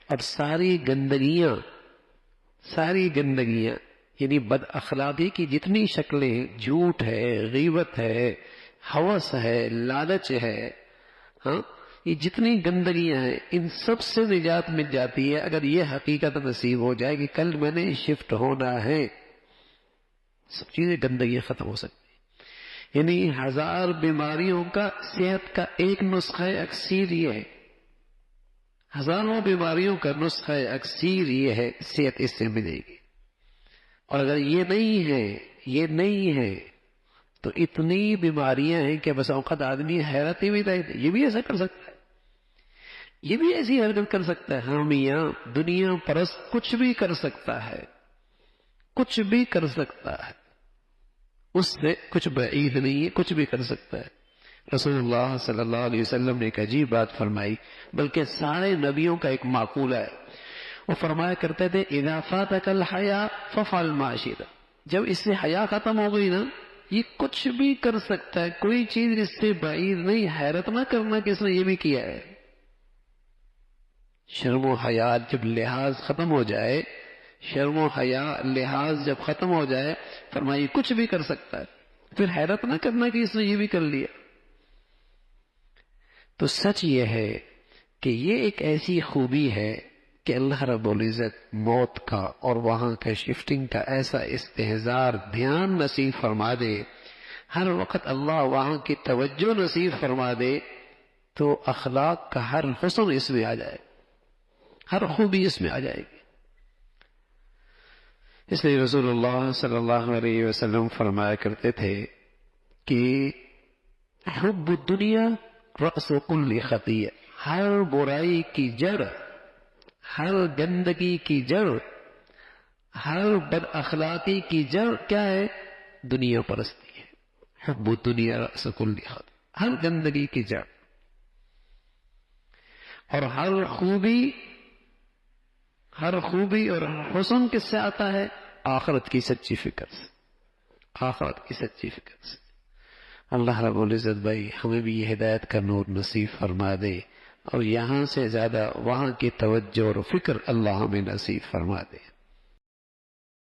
اور ساری گندگیاں یعنی بد اخلاقی کی جتنی شکلیں، جھوٹ ہے، غیبت ہے، ہوس ہے، لالچ ہے، ہاں، یہ جتنی گندگیاں ہیں ان سب سے نجات مل جاتی ہے اگر یہ حقیقت نصیب ہو جائے کہ کل میں نے شفٹ ہونا ہے. سب چیزیں گندگیاں ختم ہو سکتی. یعنی 1000 بیماریوں کا صحت کا ایک نسخہ اکسیر یہ ہے، ہزاروں بیماریوں کا نسخہ اکسیر یہ ہے، صحت اس سے ملے گی. اور اگر یہ نہیں ہے تو اتنی بیماریاں ہیں کہ بس اوقات آدمی حیرت ہی میں رہے، یہ بھی ایسا کر سکتا ہے، یہ بھی ایسی حرکت کر سکتا ہے. ہم یہاں دنیا پرست کچھ بھی کر سکتا ہے، کچھ بھی کر سکتا ہے، اس سے کچھ بعید نہیں ہے، کچھ بھی کر سکتا ہے. رسول اللہ صلی اللہ علیہ وسلم نے ایک عجیب بات فرمائی، بلکہ سارے نبیوں کا ایک معقولہ ہے. وہ فرمایا کرتے تھے اذا فاتک الحیا ففعل ما شئت. جب اس سے حیا ختم ہو گئی نا، یہ کچھ بھی کر سکتا ہے، کوئی چیز اس سے بعید نہیں. حیرت نہ کرنا کہ اس نے یہ بھی کیا ہے. شرم و حیا جب لحاظ ختم ہو جائے، شرم و حیا لحاظ جب ختم ہو جائے، فرمائی کچھ بھی کر سکتا ہے. پھر حیرت نہ کرنا کہ اس نے یہ بھی کر لیا. تو سچ یہ ہے کہ یہ ایک ایسی خوبی ہے کہ اللہ رب العزت موت کا اور وہاں کا شفٹنگ کا ایسا استحضار دھیان نصیب فرما دے، ہر وقت اللہ وہاں کی توجہ نصیب فرما دے، تو اخلاق کا ہر حسن اس میں آ جائے، ہر خوبی اس میں آ جائے گی. اس لیے رسول اللہ صلی اللہ علیہ وسلم فرمایا کرتے تھے کہ حب الدنیا رأس کل خطیہ. ہر برائی کی جڑ، ہر گندگی کی جڑ، ہر بد اخلاقی کی جڑ کیا ہے؟ دنیا پرستی ہے. حب الدنیا رأس کل خطیہ، ہر گندگی کی جڑ. اور ہر خوبی اور حسن کس سے آتا ہے؟ آخرت کی سچی فکر سے، آخرت کی سچی فکر سے. اللہ رب العزت بھائی ہمیں بھی یہ ہدایت کا نور نصیب فرما دے، اور یہاں سے زیادہ وہاں کی توجہ اور فکر اللہ ہمیں نصیب فرما دے.